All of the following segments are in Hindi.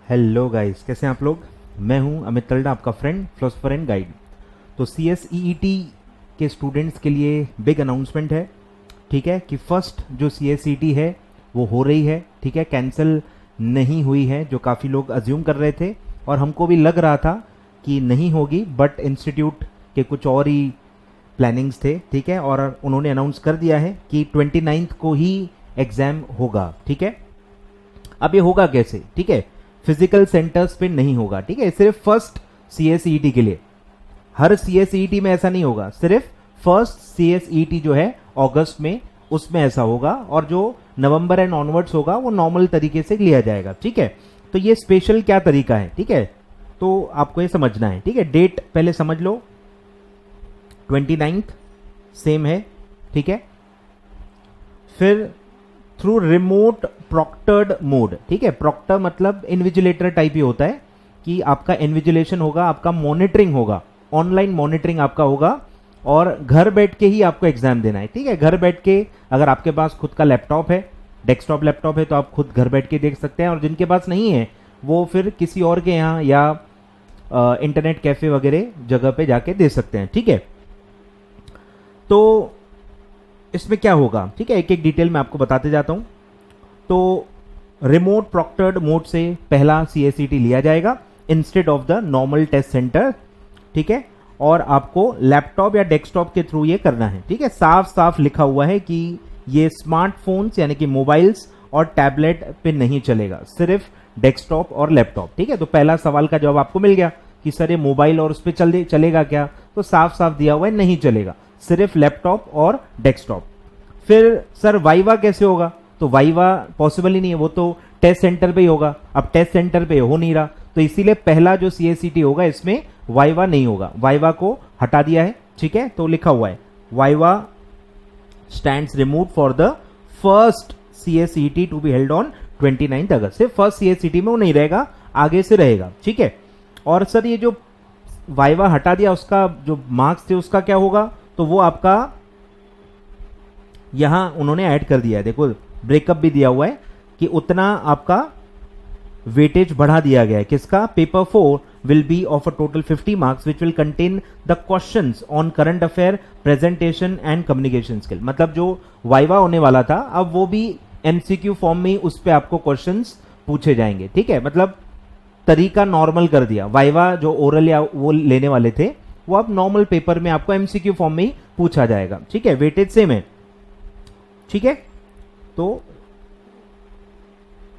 हेलो गाइस, कैसे हैं आप लोग। मैं हूं अमित तलडा, आपका फ्रेंड, फिलोसोफर एंड गाइड। तो CSEET के स्टूडेंट्स के लिए बिग अनाउंसमेंट है, ठीक है, कि फर्स्ट जो CSEET है वो हो रही है, ठीक है, कैंसिल नहीं हुई है, जो काफ़ी लोग अज्यूम कर रहे थे और हमको भी लग रहा था कि नहीं होगी, बट इंस्टीट्यूट के कुछ और ही प्लानिंग्स थे, ठीक है, और उन्होंने अनाउंस कर दिया है कि 29 को ही एग्ज़ाम होगा, ठीक है। अब ये होगा कैसे, ठीक है, फिजिकल सेंटर्स पे नहीं होगा, ठीक है, सिर्फ फर्स्ट CSEET के लिए। हर CSEET में ऐसा नहीं होगा, सिर्फ फर्स्ट CSEET जो है अगस्त में, उसमें ऐसा होगा, और जो नवंबर एंड ऑनवर्ड्स होगा वो नॉर्मल तरीके से लिया जाएगा, ठीक है। तो ये स्पेशल क्या तरीका है, ठीक है, तो आपको ये समझना है, ठीक है। डेट पहले समझ लो, 29 सेम है, ठीक है। फिर थ्रू रिमोट प्रॉक्टर्ड मोड, ठीक है, प्रॉक्टर मतलब इन्विजिलेटर टाइप ही होता है कि आपका इन्विजिलेशन होगा, आपका मॉनिटरिंग होगा, ऑनलाइन मॉनिटरिंग आपका होगा, और घर बैठ के ही आपको एग्जाम देना है, ठीक है। घर बैठ के, अगर आपके पास खुद का लैपटॉप है, डेस्कटॉप लैपटॉप है, तो आप खुद घर बैठ के देख सकते हैं, और जिनके पास नहीं है वो फिर किसी और के यहाँ या इंटरनेट कैफे वगैरह जगह पे जाके दे सकते हैं, ठीक है। तो इसमें क्या होगा, ठीक है, एक एक डिटेल में आपको बताते जाता हूं। तो रिमोट प्रॉक्टर्ड मोड से पहला CSEET लिया जाएगा instead of the normal test center, ठीक है, और आपको लैपटॉप या डेस्कटॉप के थ्रू ये करना है, ठीक है। साफ साफ लिखा हुआ है कि ये स्मार्टफोन्स यानी कि मोबाइल्स और टैबलेट पे नहीं चलेगा, सिर्फ डेस्कटॉप और लैपटॉप, ठीक है। तो पहला सवाल का जवाब आपको मिल गया कि सर ये मोबाइल और उस पर चलेगा क्या, तो साफ साफ दिया हुआ है नहीं चलेगा, सिर्फ लैपटॉप और डेस्कटॉप। फिर सर वाइवा कैसे होगा, तो वाइवा पॉसिबल ही नहीं है, वो तो टेस्ट सेंटर पे ही होगा। अब टेस्ट सेंटर पे हो नहीं रहा, तो इसीलिए पहला जो CSEET होगा इसमें वाइवा नहीं होगा, वाइवा को हटा दिया है, ठीक है। तो लिखा हुआ है viva stands remove for the first CSEET to be held on 29 August. सिर्फ फर्स्ट CSEET में वो नहीं रहेगा, आगे से रहेगा, ठीक है। और सर ये जो वाइवा हटा दिया, उसका जो मार्क्स थे उसका क्या होगा, तो वो आपका यहां उन्होंने ऐड कर दिया है, देखो ब्रेकअप भी दिया हुआ है कि उतना आपका वेटेज बढ़ा दिया गया है, किसका, paper 4 will be of a total 50 marks which will contain the questions on current affair, presentation and communication skill. मतलब जो वाइवा होने वाला था अब वो भी MCQ फॉर्म में उस पे आपको क्वेश्चंस पूछे जाएंगे, ठीक है। मतलब तरीका नॉर्मल कर दिया, वाइवा जो ओरल या वो लेने वाले थे वो अब नॉर्मल पेपर में आपको MCQ फॉर्म में ही पूछा जाएगा, ठीक है। वेटेज सेम है, ठीक है। तो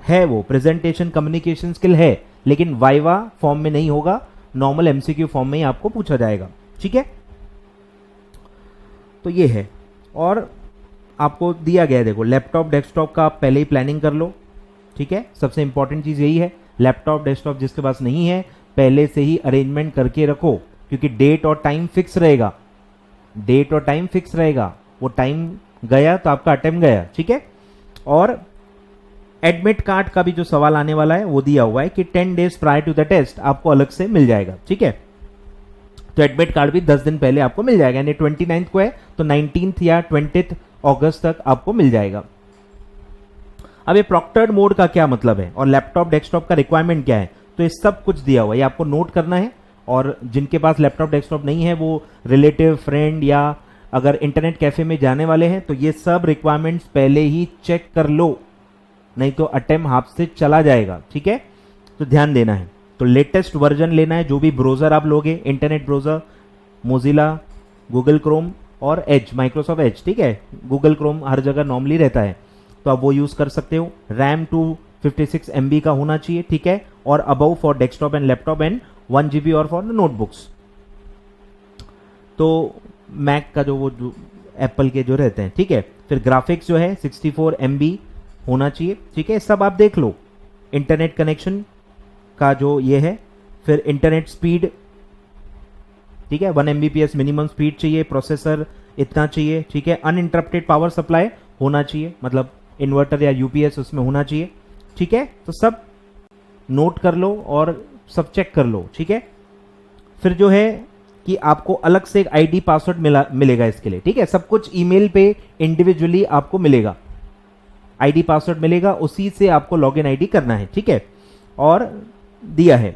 है वो प्रेजेंटेशन कम्युनिकेशन स्किल है, लेकिन वाइवा फॉर्म में नहीं होगा, नॉर्मल MCQ फॉर्म में ही आपको पूछा जाएगा, ठीक है। तो ये है, और आपको दिया गया है, देखो लैपटॉप डेस्कटॉप का आप पहले ही प्लानिंग कर लो, ठीक है। सबसे इंपॉर्टेंट चीज यही है, लैपटॉप डेस्कटॉप जिसके पास नहीं है पहले से ही अरेंजमेंट करके रखो, क्योंकि डेट और टाइम फिक्स रहेगा, डेट और टाइम फिक्स रहेगा, वो टाइम गया तो आपका अटेम्प्ट गया, ठीक है। और एडमिट कार्ड का भी जो सवाल आने वाला है वो दिया हुआ है कि 10 days prior to the test आपको अलग से मिल जाएगा, ठीक है। तो एडमिट कार्ड भी 10 दिन पहले आपको मिल जाएगा, यानी 29 को है तो 19 या 20 अगस्त तक आपको मिल जाएगा। अब ये प्रॉक्टर्ड मोड का क्या मतलब है और लैपटॉप डेस्कटॉप का रिक्वायरमेंट क्या है, तो ये सब कुछ दिया हुआ है, ये आपको नोट करना है। और जिनके पास लैपटॉप डेस्कटॉप नहीं है वो रिलेटिव, फ्रेंड या अगर इंटरनेट कैफे में जाने वाले हैं तो ये सब रिक्वायरमेंट्स पहले ही चेक कर लो, नहीं तो अटेम्प्ट हाथ से चला जाएगा, ठीक है। तो ध्यान देना है। तो लेटेस्ट वर्जन लेना है, जो भी ब्राउजर आप लोगे, internet browser, Mozilla, Google Chrome और एज, माइक्रोसॉफ्ट एज, ठीक है। गूगल क्रोम हर जगह नॉर्मली रहता है तो आप वो यूज कर सकते हो। रैम 256 MB का होना चाहिए, ठीक है, और above for desktop and laptop and 1 GB और फॉर नोटबुक्स। तो मैक का जो एप्पल के जो रहते हैं, ठीक है। फिर ग्राफिक्स जो है 64 MB होना चाहिए, ठीक है। सब आप देख लो, इंटरनेट कनेक्शन का जो ये है, फिर इंटरनेट स्पीड, ठीक है, 1 Mbps मिनिमम स्पीड चाहिए, प्रोसेसर इतना चाहिए, ठीक है। अनइंटरप्टेड पावर सप्लाई होना चाहिए, मतलब इन्वर्टर या UPS उसमें होना चाहिए, ठीक है। तो सब नोट कर लो और सब चेक कर लो, ठीक है। फिर जो है कि आपको अलग से एक ID पासवर्ड मिलेगा इसके लिए, ठीक है। सब कुछ ईमेल पे इंडिविजुअली आपको मिलेगा, ID पासवर्ड मिलेगा, उसी से आपको लॉगिन ID करना है, ठीक है। और दिया है,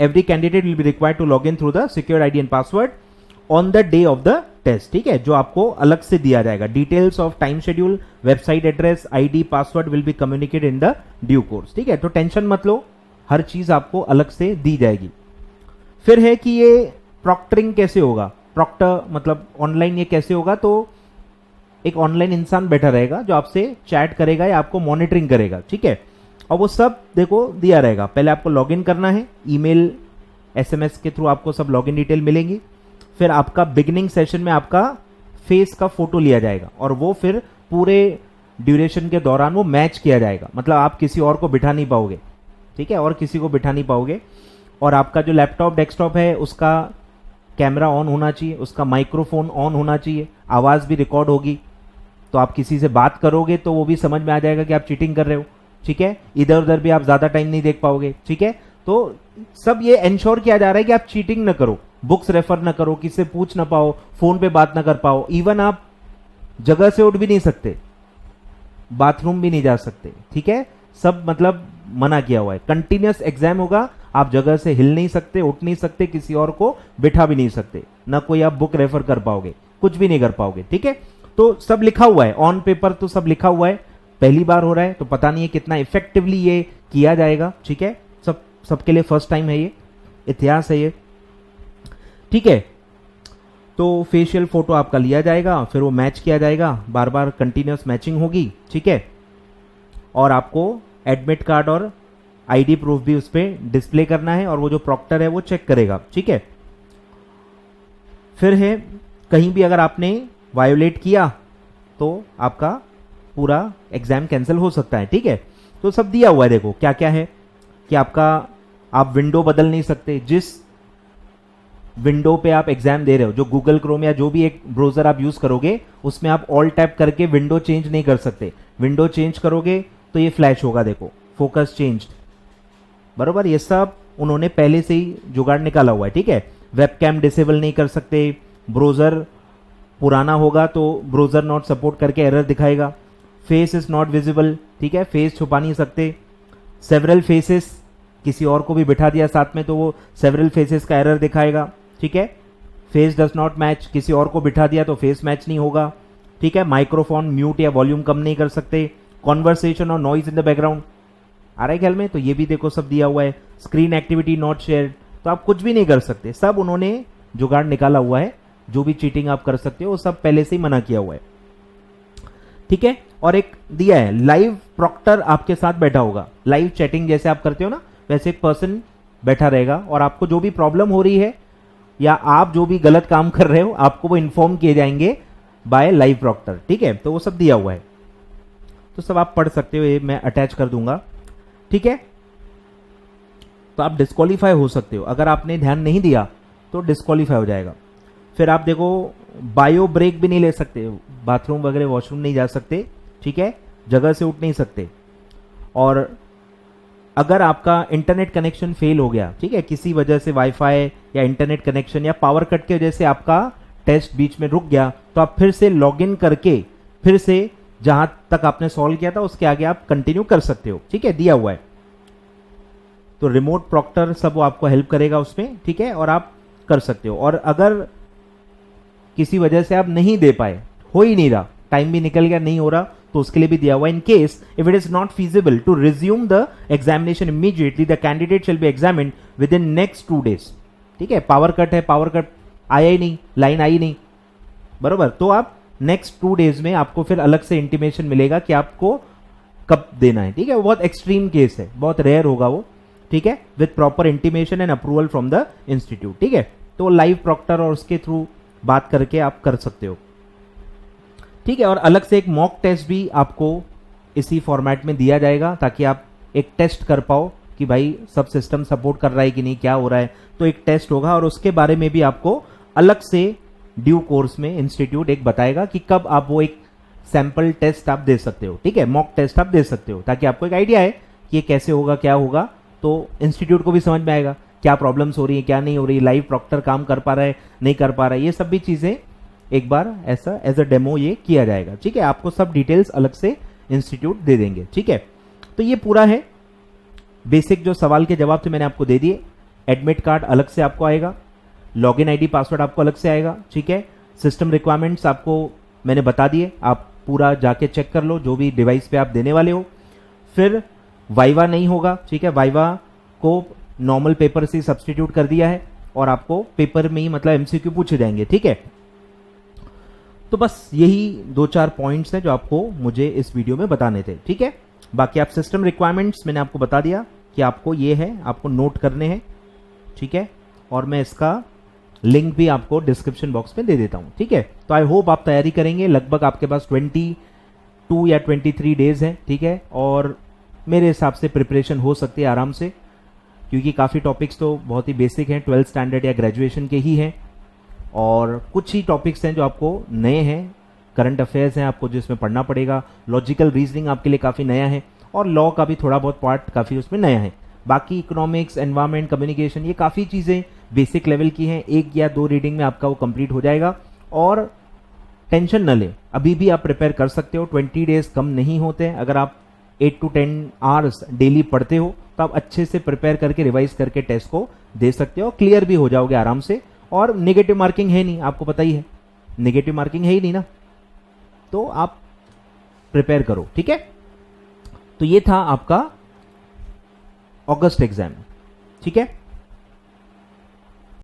every candidate will be required to log in through the secure ID and password on the day of the test, ठीक है, जो आपको अलग से दिया जाएगा। Details of time schedule, website address, ID, password will be communicate in the due course, ठीक है। तो टेंशन मत लो, हर चीज आपको अलग से दी जाएगी। फिर है कि ये प्रॉक्टरिंग कैसे होगा, प्रॉक्टर मतलब ऑनलाइन ये कैसे होगा, तो एक ऑनलाइन इंसान बैठा रहेगा जो आपसे चैट करेगा या आपको मॉनिटरिंग करेगा, ठीक है। और वो सब देखो दिया रहेगा, पहले आपको लॉगिन करना है, ईमेल एसएमएस के थ्रू आपको सब लॉगिन डिटेल मिलेंगी। फिर आपका बिगिनिंग सेशन में आपका फेस का फोटो लिया जाएगा और वो फिर पूरे ड्यूरेशन के दौरान वो मैच किया जाएगा, मतलब आप किसी और को बिठा नहीं पाओगे, ठीक है, और किसी को बिठा नहीं पाओगे। और आपका जो लैपटॉप डेस्कटॉप है उसका कैमरा ऑन होना चाहिए, उसका माइक्रोफोन ऑन होना चाहिए, आवाज भी रिकॉर्ड होगी, तो आप किसी से बात करोगे तो वो भी समझ में आ जाएगा कि आप चीटिंग कर रहे हो, ठीक है। इधर उधर भी आप ज्यादा टाइम नहीं देख पाओगे, ठीक है। तो सब ये इंश्योर किया जा रहा है कि आप चीटिंग ना करो, बुक्स रेफर ना करो, किसी से पूछ ना पाओ, फोन पे बात ना कर पाओ, इवन आप जगह से उठ भी नहीं सकते, बाथरूम भी नहीं जा सकते, ठीक है, सब मतलब मना किया हुआ है। कंटिन्यूअस एग्जाम होगा, आप जगह से हिल नहीं सकते, उठ नहीं सकते, किसी और को बिठा भी नहीं सकते, ना कोई आप बुक रेफर कर पाओगे, कुछ भी नहीं कर पाओगे, ठीक है। तो सब लिखा हुआ है ऑन पेपर, तो सब लिखा हुआ है, पहली बार हो रहा है तो पता नहीं है कितना इफेक्टिवली ये किया जाएगा, ठीक है। सबके लिए फर्स्ट टाइम है, ये इतिहास है ये, ठीक है। तो फेशियल फोटो आपका लिया जाएगा, फिर वो मैच किया जाएगा, बार बार कंटिन्यूअस मैचिंग होगी, ठीक है। और आपको एडमिट कार्ड और आईडी प्रूफ भी उस पर डिस्प्ले करना है और वो जो प्रॉक्टर है वो चेक करेगा, ठीक है। फिर है कहीं भी अगर आपने वायोलेट किया तो आपका पूरा एग्जाम कैंसिल हो सकता है, ठीक है। तो सब दिया हुआ है, देखो क्या क्या है कि आप विंडो बदल नहीं सकते, जिस विंडो पे आप एग्जाम दे रहे हो, जो गूगल क्रोम या जो भी एक ब्राउजर आप यूज करोगे उसमें आप ऑल टैप करके विंडो चेंज नहीं कर सकते। विंडो चेंज करोगे तो ये फ्लैश होगा, देखो फोकस चेंज, बरोबर, ये सब उन्होंने पहले से ही जुगाड़ निकाला हुआ है, ठीक है। वेबकैम डिसेबल नहीं कर सकते, ब्राउजर पुराना होगा तो ब्राउजर नॉट सपोर्ट करके एरर दिखाएगा। फेस इज नॉट विजिबल, ठीक है, फेस छुपा नहीं सकते। सेवरल फेसेस, किसी और को भी बिठा दिया साथ में तो वो सेवरल फेसेस का एरर दिखाएगा, ठीक है। फेस डज नॉट मैच, किसी और को बिठा दिया तो फेस मैच नहीं होगा, ठीक है। माइक्रोफोन म्यूट या वॉल्यूम कम नहीं कर सकते। कॉन्वर्सेशन और नॉइज इन द बैकग्राउंड आ रहा है ख्याल में, तो ये भी देखो सब दिया हुआ है। स्क्रीन एक्टिविटी नॉट शेयर, तो आप कुछ भी नहीं कर सकते, सब उन्होंने जुगाड़ निकाला हुआ है। जो भी चीटिंग आप कर सकते हो वो सब पहले से ही मना किया हुआ है, ठीक है। और एक दिया है लाइव प्रॉक्टर आपके साथ बैठा होगा, लाइव चैटिंग जैसे आप करते हो ना वैसे एक पर्सन बैठा रहेगा और आपको जो भी प्रॉब्लम हो रही है या आप जो भी गलत काम कर रहे हो आपको वो इन्फॉर्म किए जाएंगे बाय लाइव प्रॉक्टर, ठीक है। तो वो सब दिया हुआ है, तो सब आप पढ़ सकते हो, ये मैं अटैच कर दूंगा, ठीक है। तो आप डिस्क्वालीफाई हो सकते हो, अगर आपने ध्यान नहीं दिया तो डिस्क्वालीफाई हो जाएगा। फिर आप देखो बायो ब्रेक भी नहीं ले सकते, बाथरूम वगैरह वॉशरूम नहीं जा सकते, ठीक है, जगह से उठ नहीं सकते। और अगर आपका इंटरनेट कनेक्शन फेल हो गया, ठीक है, किसी वजह से वाईफाई या इंटरनेट कनेक्शन या पावर कट की वजह से आपका टेस्ट बीच में रुक गया, तो आप फिर से लॉगिन करके फिर से जहां तक आपने सॉल्व किया था उसके आगे आप कंटिन्यू कर सकते हो, ठीक है, दिया हुआ है। तो रिमोट प्रॉक्टर सब वो आपको हेल्प करेगा उसमें, ठीक है, और आप कर सकते हो। और अगर किसी वजह से आप नहीं दे पाए, हो ही नहीं रहा, टाइम भी निकल गया, नहीं हो रहा, तो उसके लिए भी दिया हुआ in case if it is not feasible to resume the examination immediately the candidate shall be examined within next 2 days, ठीक है। पावर कट है, पावर कट आया ही नहीं, लाइन आई नहीं, बरोबर, तो आप नेक्स्ट 2 days में आपको फिर अलग से इंटीमेशन मिलेगा कि आपको कब देना है, ठीक है। वो बहुत एक्सट्रीम केस है, बहुत रेयर होगा वो, ठीक है, with proper intimation and approval from the institute, ठीक है। तो लाइव प्रॉक्टर और उसके थ्रू बात करके आप कर सकते हो, ठीक है। और अलग से एक मॉक टेस्ट भी आपको इसी फॉर्मेट में दिया जाएगा ताकि आप एक टेस्ट कर पाओ कि भाई सब सिस्टम सपोर्ट कर रहा है कि नहीं, क्या हो रहा है। तो एक टेस्ट होगा और उसके बारे में भी आपको अलग से ड्यू कोर्स में इंस्टीट्यूट एक बताएगा कि कब आप वो एक सैंपल टेस्ट आप दे सकते हो, ठीक है, मॉक टेस्ट आप दे सकते हो, ताकि आपको एक आइडिया है कि ये कैसे होगा, क्या होगा। तो इंस्टीट्यूट को भी समझ में आएगा क्या प्रॉब्लम्स हो रही है, क्या नहीं हो रही, लाइव प्रॉक्टर काम कर पा रहा है, नहीं कर पा रहा है, ये सब भी चीजें एक बार ऐसा एज अ डेमो ये किया जाएगा, ठीक है। आपको सब डिटेल्स अलग से इंस्टीट्यूट दे देंगे, ठीक है। तो ये पूरा है बेसिक जो सवाल के जवाब थे मैंने आपको दे दिए। एडमिट कार्ड अलग से आपको आएगा, लॉगिन आईडी पासवर्ड आपको अलग से आएगा, ठीक है। सिस्टम रिक्वायरमेंट्स आपको मैंने बता दिए, आप पूरा जाके चेक कर लो जो भी डिवाइस पे आप देने वाले हो। फिर वाइवा नहीं होगा, ठीक है, वाइवा को नॉर्मल पेपर से सब्सटीट्यूट कर दिया है और आपको पेपर में ही मतलब एमसीक्यू पूछे जाएंगे, ठीक है। तो बस यही 2-4 पॉइंट्स हैं जो आपको मुझे इस वीडियो में बताने थे, ठीक है। बाकी आप सिस्टम रिक्वायरमेंट्स मैंने आपको बता दिया कि आपको ये है, आपको नोट करने हैं, ठीक है। और मैं इसका लिंक भी आपको डिस्क्रिप्शन बॉक्स में दे देता हूं, ठीक है। तो आई होप आप तैयारी करेंगे। लगभग आपके पास 22 या 23 डेज हैं, ठीक है। और मेरे हिसाब से प्रिपरेशन हो सकती है आराम से, क्योंकि काफ़ी टॉपिक्स तो बहुत ही बेसिक हैं, 12th स्टैंडर्ड या ग्रेजुएशन के ही हैं। और कुछ ही टॉपिक्स हैं जो आपको नए हैं, करंट अफेयर्स हैं आपको जिसमें पढ़ना पड़ेगा, लॉजिकल रीजनिंग आपके लिए काफ़ी नया है, और लॉ का भी थोड़ा बहुत पार्ट काफ़ी उसमें नया है। बाकी इकोनॉमिक्स, एनवायरमेंट, कम्युनिकेशन, ये काफ़ी चीज़ें बेसिक लेवल की हैं। 1 या 2 रीडिंग में आपका वो कंप्लीट हो जाएगा। और टेंशन न लें, अभी भी आप प्रिपेयर कर सकते हो। 20 डेज कम नहीं होते हैं। अगर आप 8 to 10 आवर्स डेली पढ़ते हो तो आप अच्छे से प्रिपेयर करके रिवाइज करके टेस्ट को दे सकते हो, क्लियर भी हो जाओगे आराम से। और नेगेटिव मार्किंग है नहीं, आपको पता ही है, नेगेटिव मार्किंग है ही नहीं ना, तो आप प्रिपेयर करो, ठीक है। तो ये था आपका अगस्त एग्जाम, ठीक है।